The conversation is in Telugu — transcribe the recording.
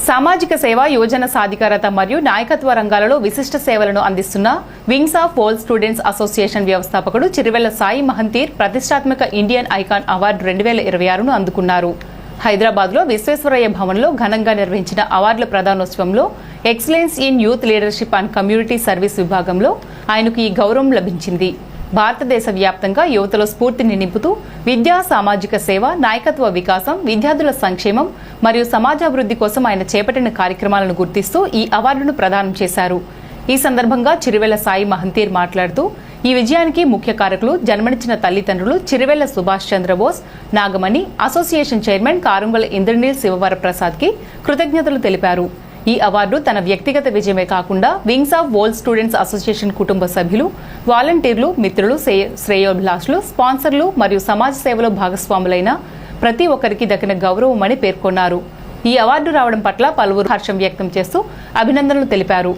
సామాజిక సేవ, యువజన సాధికారత మరియు నాయకత్వ రంగాలలో విశిష్ట సేవలను అందిస్తున్న wings of world students association వ్యవస్థాపకుడు చిరువెల్ల సాయి మహంతీర్ ప్రతిష్టాత్మక ఇండియన్ ఐకాన్ అవార్డు 2026ను అందుకున్నారు. హైదరాబాద్లో విశ్వేశ్వరయ్య భవన్లో ఘనంగా నిర్వహించిన అవార్డుల ప్రదానోత్సవంలో excellence in youth leadership and community service విభాగంలో ఆయనకు ఈ గౌరవం లభించింది. భారతదేశ వ్యాప్తంగా యువతలో స్ఫూర్తిని నింపుతూ విద్యా, సామాజిక సేవ, నాయకత్వ వికాసం, విద్యార్థుల సంక్షేమం మరియు సమాజాభివృద్ధి కోసం ఆయన చేపట్టిన కార్యక్రమాలను గుర్తిస్తూ ఈ అవార్డును ప్రదానం చేశారు. ఈ సందర్భంగా చిరువెల్ల సాయి మహంతీర్ మాట్లాడుతూ ఈ విజయానికి ముఖ్య కారకులు జన్మనిచ్చిన తల్లిదండ్రులు చిరువెల్ల సుభాష్ చంద్రబోస్, నాగమణి, అసోసియేషన్ చైర్మన్ కారుంగల ఇంద్రనీల్ శివవరప్రసాద్కి కృతజ్ఞతలు తెలిపారు. ఈ అవార్డు తన వ్యక్తిగత విజయమే కాకుండా wings of world students association కుటుంబ సభ్యులు, వాలంటీర్లు, మిత్రులు, శ్రేయోభిలాషులు, స్పాన్సర్లు మరియు సమాజ సేవలో భాగస్వాములైన ప్రతి ఒక్కరికి దక్కిన గౌరవమని పేర్కొన్నారు. ఈ అవార్డు రావడం పట్ల పలువురు హర్షం వ్యక్తం చేస్తూ అభినందనలు తెలిపారు.